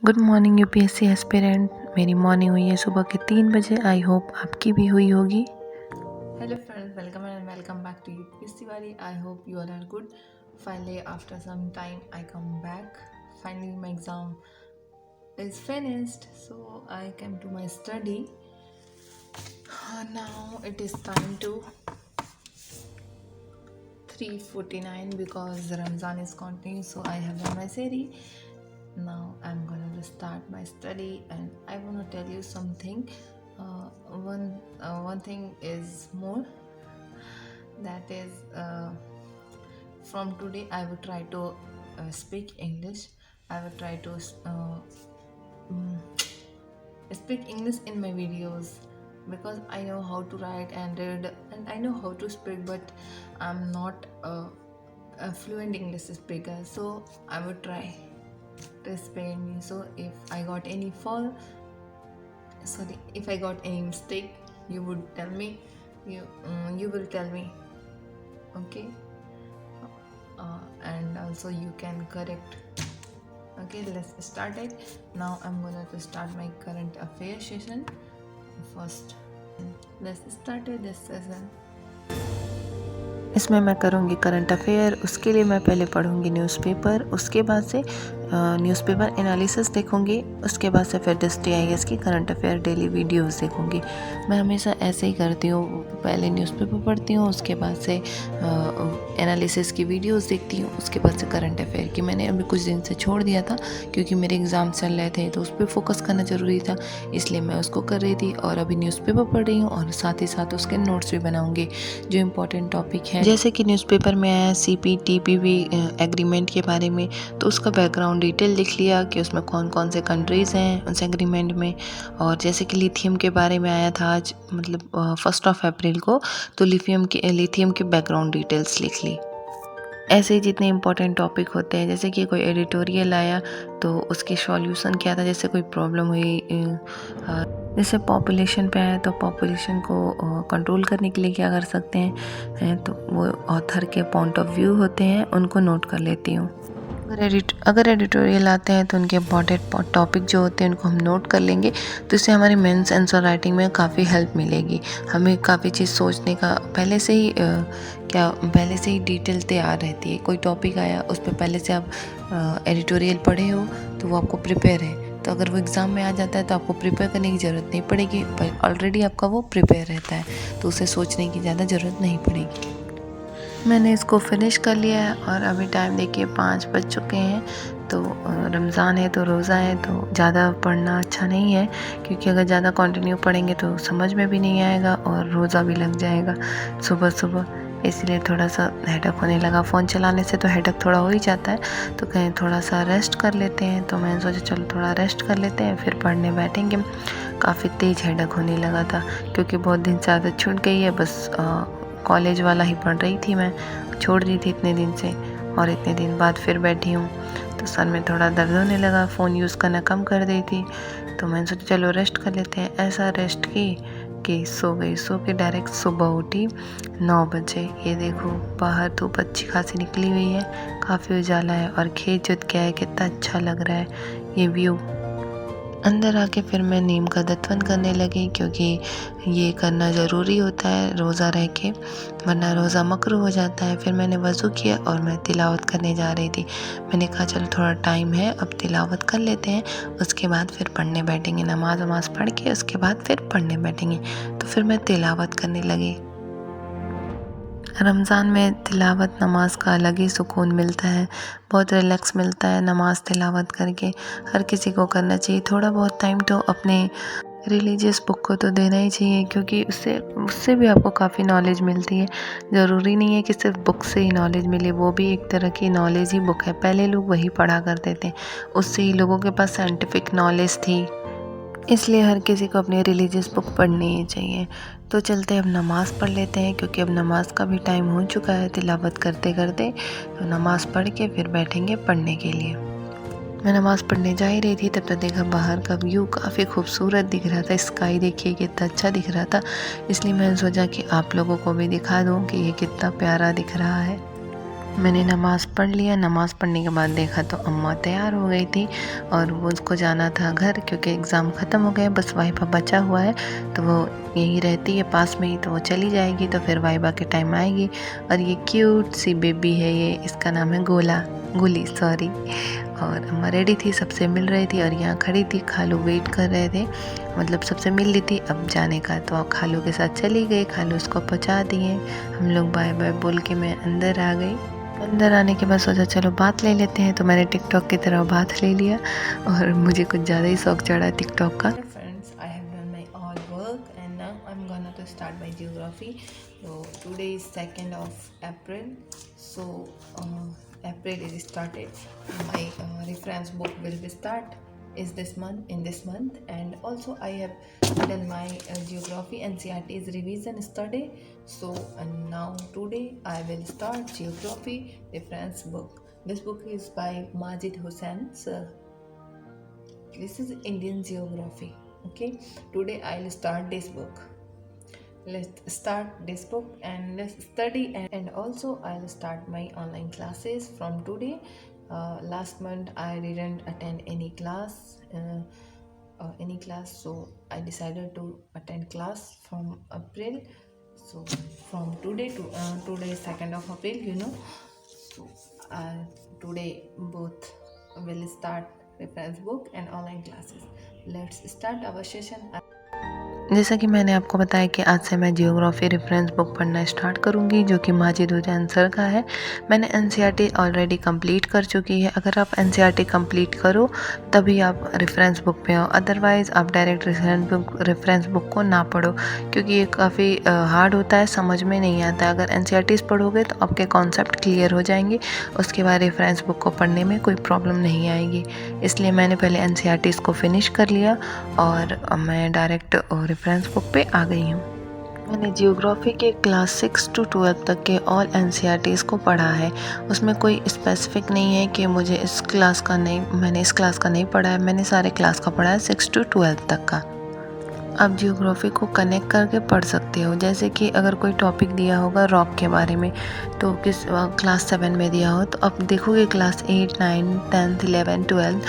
Good morning UPSC aspirant. मेरी morning हुई है सुबह के 3 बजे। आई होप आपकी भी हुई होगी। Hello friends, welcome back to UPSC Wari. I hope you all are good. Finally, after some time, I come back. Finally, my exam is finished, so I came to my study. Now it is time to 3:49 because Ramzan is continuing, so I have done my seri. Now I'm gonna start my study, and I wanna tell you something. Uh, one thing is more, that is from today I will try to speak English. I will try to mm, speak English in my videos, because I know how to write and read and I know how to speak, but I'm not a fluent English speaker, so I will try to speak me. So if I got any if I got any mistake, you would tell me. You will tell me, okay? And also you can correct. Okay, let's start it. Now I'm gonna to start my current affairs session first. Let's start this session. इसमें मैं करूँगी current affair. उसके लिए मैं पहले पढ़ूँगी newspaper, उसके बाद से न्यूज़पेपर एनालिसिस देखूँगी, उसके बाद से फिर DIS की करंट अफेयर डेली वीडियोस देखूँगी। मैं हमेशा ऐसे ही करती हूँ, पहले न्यूज़पेपर पढ़ती हूँ, उसके बाद से एनालिसिस की वीडियोस देखती हूँ, उसके बाद से करंट अफेयर की। मैंने अभी कुछ दिन से छोड़ दिया था क्योंकि मेरे एग्ज़ाम चल रहे थे, तो उस पर फोकस करना ज़रूरी था, इसलिए मैं उसको कर रही थी। और अभी न्यूज़पेपर पढ़ रही हूँ और साथ ही साथ उसके नोट्स भी बनाऊँगी जो इम्पोर्टेंट टॉपिक हैं। जैसे कि न्यूज़पेपर में आया CPTPP एग्रीमेंट के बारे में, तो उसका बैकग्राउंड डिटेल लिख लिया कि उसमें कौन कौन से कंट्रीज़ हैं उस एग्रीमेंट में। और जैसे कि लिथियम के बारे में आया था आज, मतलब 1 अप्रैल को, तो लिथियम के बैकग्राउंड डिटेल्स लिख ली। ऐसे ही जितने इम्पोर्टेंट टॉपिक होते हैं, जैसे कि कोई एडिटोरियल आया तो उसके सॉल्यूशन क्या था, जैसे कोई प्रॉब्लम हुई, जैसे पॉपुलेशन पे आया तो पॉपुलेशन को कंट्रोल करने के लिए क्या कर सकते हैं, तो वो ऑथर के पॉइंट ऑफ व्यू होते हैं, उनको नोट कर लेती हूँ। अगर एडिटोरियल आते हैं तो उनके इम्पॉर्टेंट टॉपिक जो होते हैं उनको हम नोट कर लेंगे, तो इससे हमारी मेंस आंसर राइटिंग में काफ़ी हेल्प मिलेगी। हमें काफ़ी चीज़ सोचने का पहले से ही डिटेल तैयार रहती है। कोई टॉपिक आया, उस पर पहले से आप एडिटोरियल पढ़े हो तो वो आपको प्रिपेयर है, तो अगर वो एग्ज़ाम में आ जाता है तो आपको प्रिपेयर करने की ज़रूरत नहीं पड़ेगी, ऑलरेडी आपका वो प्रिपेयर रहता है, तो उसे सोचने की ज़्यादा ज़रूरत नहीं पड़ेगी। मैंने इसको फिनिश कर लिया है और अभी टाइम देखिए 5 बज चुके हैं। तो रमज़ान है तो रोज़ा है, तो ज़्यादा पढ़ना अच्छा नहीं है, क्योंकि अगर ज़्यादा कंटिन्यू पढ़ेंगे तो समझ में भी नहीं आएगा और रोज़ा भी लग जाएगा सुबह सुबह। इसलिए थोड़ा सा हेडक होने लगा। फ़ोन चलाने से तो हेडक थोड़ा हो ही जाता है, तो कहीं थोड़ा सा रेस्ट कर लेते हैं। तो मैंने सोचा चलो थोड़ा रेस्ट कर लेते हैं, फिर पढ़ने बैठेंगे। काफ़ी तेज़ हेडक होने लगा था क्योंकि बहुत दिन से आदत छूट गई है, बस कॉलेज वाला ही पढ़ रही थी, मैं छोड़ दी थी इतने दिन से और इतने दिन बाद फिर बैठी हूँ, तो सर में थोड़ा दर्द होने लगा। फ़ोन यूज़ करना कम कर दी थी, तो मैंने सोचा चलो रेस्ट कर लेते हैं। ऐसा रेस्ट की कि सो गई। सो के डायरेक्ट सुबह उठी 9 बजे। ये देखो बाहर धूप अच्छी खासी निकली हुई है, काफ़ी उजाला है और खेत जुत गया है, कितना अच्छा लग रहा है ये व्यू। अंदर आके फिर मैं नीम का दत्वन करने लगी, क्योंकि ये करना ज़रूरी होता है रोज़ा रह के, वरना रोज़ा मकरूह हो जाता है। फिर मैंने वज़ू किया और मैं तिलावत करने जा रही थी। मैंने कहा चलो थोड़ा टाइम है, अब तिलावत कर लेते हैं, उसके बाद फिर पढ़ने बैठेंगे। नमाज पढ़ के उसके बाद फिर पढ़ने बैठेंगे। तो फिर मैं तिलावत करने लगी। रमज़ान में तिलावत नमाज का अलग ही सुकून मिलता है, बहुत रिलैक्स मिलता है नमाज तिलावत करके। हर किसी को करना चाहिए। थोड़ा बहुत टाइम तो अपने रिलीजियस बुक को तो देना ही चाहिए, क्योंकि उससे भी आपको काफ़ी नॉलेज मिलती है। ज़रूरी नहीं है कि सिर्फ बुक से ही नॉलेज मिले, वो भी एक तरह की नॉलेज ही बुक है। पहले लोग वही पढ़ा करते थे, उससे ही लोगों के पास साइंटिफिक नॉलेज थी, इसलिए हर किसी को अपनी रिलीजियस बुक पढ़नी ही चाहिए। तो चलते अब नमाज़ पढ़ लेते हैं, क्योंकि अब नमाज का भी टाइम हो चुका है तिलावत करते करते। तो नमाज़ पढ़ के फिर बैठेंगे पढ़ने के लिए। मैं नमाज़ पढ़ने जा ही रही थी, तब तक देखा बाहर का व्यू काफ़ी खूबसूरत दिख रहा था। स्काई देखिए कितना अच्छा दिख रहा था, इसलिए मैंने सोचा कि आप लोगों को भी दिखा दूँ कि ये कितना प्यारा दिख रहा है। मैंने नमाज़ पढ़ लिया। नमाज़ पढ़ने के बाद देखा तो अम्मा तैयार हो गई थी और वो उसको जाना था घर, क्योंकि एग्ज़ाम ख़त्म हो गए, बस वाइबा बचा हुआ है। तो वो यहीं रहती है पास में ही, तो वो चली जाएगी तो फिर वाइबा के टाइम आएगी। और ये क्यूट सी बेबी है, ये इसका नाम है गुली सॉरी। और अम्मा रेडी थी, सबसे मिल रही थी और यहाँ खड़ी थी। खालू वेट कर रहे थे, मतलब सबसे मिल ली थी अब जाने का। तो खालू के साथ चली गई, खालू उसको पहुँचा दिए। हम लोग बाय बाय बोल के मैं अंदर आ गई। अंदर आने के बाद सोचा चलो बात ले लेते हैं, तो मैंने टिकटॉक की तरह बात ले लिया और मुझे कुछ ज़्यादा ही शौक चढ़ा टिकटॉक का। Friends, I have done my all work and now I'm gonna to start my geography. So today is 2nd of April. So April is started. My reference book will be start is this month in this month, and also I have done my geography NCERT's revision study. So now today I will start geography reference book. This book is by Majid Hussain sir. This is Indian geography. Okay, today I'll start this book. Let's start this book and let's study, and also I'll start my online classes from today. Last month I didn't attend any class, so I decided to attend class from April. So from today to today is 2nd of April, you know. So today both will start reference book and online classes. Let's start our session. जैसा कि मैंने आपको बताया कि आज से मैं geography reference book पढ़ना स्टार्ट करूंगी, जो कि माजिद हुसैन सर का है। मैंने एनसीईआरटी ऑलरेडी कंप्लीट कर चुकी है। अगर आप एनसीईआरटी कंप्लीट करो तभी आप रेफरेंस बुक पे हो, अदरवाइज़ आप डायरेक्ट रेफरेंस बुक को ना पढ़ो, क्योंकि ये काफ़ी हार्ड होता है, समझ में नहीं आता। अगर एनसीईआरटीज़ पढ़ोगे तो आपके कॉन्सेप्ट क्लियर हो जाएंगे, उसके बाद रेफरेंस बुक को पढ़ने में कोई प्रॉब्लम नहीं आएगी। इसलिए मैंने पहले एनसीईआरटीज़ को फिनिश कर लिया और मैं डायरेक्ट रेफरेंस बुक पे आ गई हूँ। मैंने जियोग्राफी के क्लास 6 to 12 तक के ऑल एनसीईआरटीज़ को पढ़ा है। उसमें कोई स्पेसिफिक नहीं है कि मुझे मैंने इस क्लास का नहीं पढ़ा है। मैंने सारे क्लास का पढ़ा है 6 to 12 तक का। आप जियोग्राफी को कनेक्ट करके पढ़ सकते हो। जैसे कि अगर कोई टॉपिक दिया होगा रॉक के बारे में, तो क्लास 7 में दिया हो, तो आप देखोगे क्लास 8, 9, 10, 11, 12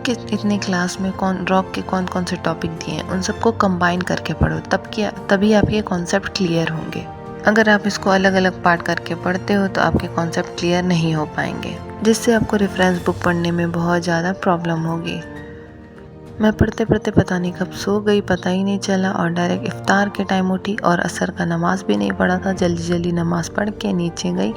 कि इतने क्लास में रॉक के कौन कौन से टॉपिक दिए हैं, उन सबको कंबाइन करके पढ़ो, तभी आपके कॉन्सेप्ट क्लियर होंगे। अगर आप इसको अलग अलग पार्ट करके पढ़ते हो तो आपके कॉन्सेप्ट क्लियर नहीं हो पाएंगे, जिससे आपको रेफरेंस बुक पढ़ने में बहुत ज़्यादा प्रॉब्लम होगी। मैं पढ़ते पढ़ते पता नहीं कब सो गई, पता ही नहीं चला, और डायरेक्ट इफ्तार के टाइम उठी और असर का नमाज़ भी नहीं पढ़ा था। जल्दी जल्दी नमाज़ पढ़ के नीचे गई।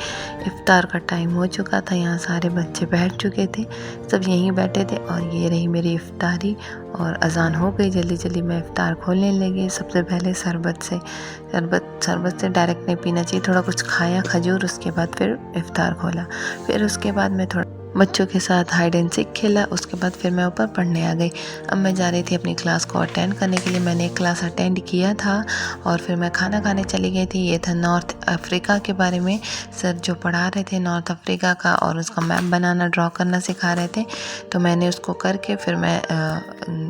इफ्तार का टाइम हो चुका था, यहाँ सारे बच्चे बैठ चुके थे, सब यहीं बैठे थे और ये रही मेरी इफ्तारी। और अजान हो गई, जल्दी जल्दी मैं इफ्तार खोलने लगी। सबसे पहले शरबत से डायरेक्ट नहीं पीना चाहिए, थोड़ा कुछ खाया खजूर, उसके बाद फिर इफ्तार खोला। फिर उसके बाद मैं थोड़ा बच्चों के साथ हाइड एंड सीक खेला। उसके बाद फिर मैं ऊपर पढ़ने आ गई। अब मैं जा रही थी अपनी क्लास को अटेंड करने के लिए। मैंने एक क्लास अटेंड किया था और फिर मैं खाना खाने चली गई थी। ये था नॉर्थ अफ्रीका के बारे में, सर जो पढ़ा रहे थे नॉर्थ अफ्रीका का, और उसका मैप बनाना ड्रॉ करना सिखा रहे थे। तो मैंने उसको करके फिर मैं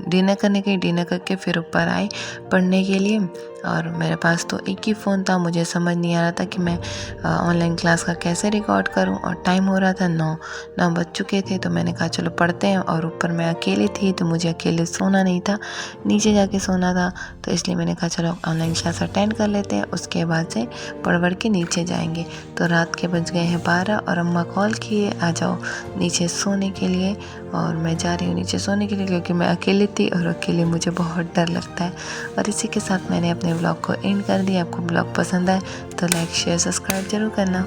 डिनर करने गई। डिनर करके फिर ऊपर आई पढ़ने के लिए। और मेरे पास तो एक ही फ़ोन था, मुझे समझ नहीं आ रहा था कि मैं ऑनलाइन क्लास का कैसे रिकॉर्ड करूं। और टाइम हो रहा था 9 बज चुके थे। तो मैंने कहा चलो पढ़ते हैं। और ऊपर मैं अकेली थी तो मुझे अकेले सोना नहीं था, नीचे जाके सोना था। तो इसलिए मैंने कहा चलो ऑनलाइन क्लास अटेंड कर लेते हैं, उसके बाद से पढ़ के नीचे जाएंगे। तो रात के बज गए हैं 12 और अम्मा कॉल किए आ जाओ नीचे सोने के लिए। और मैं जा रही हूँ नीचे सोने के लिए, क्योंकि मैं अकेली थी और अकेले मुझे बहुत डर लगता है। और इसी के साथ मैंने अपने ब्लॉग को एंड कर दिया। आपको ब्लॉग पसंद आए तो लाइक शेयर सब्सक्राइब जरूर करना।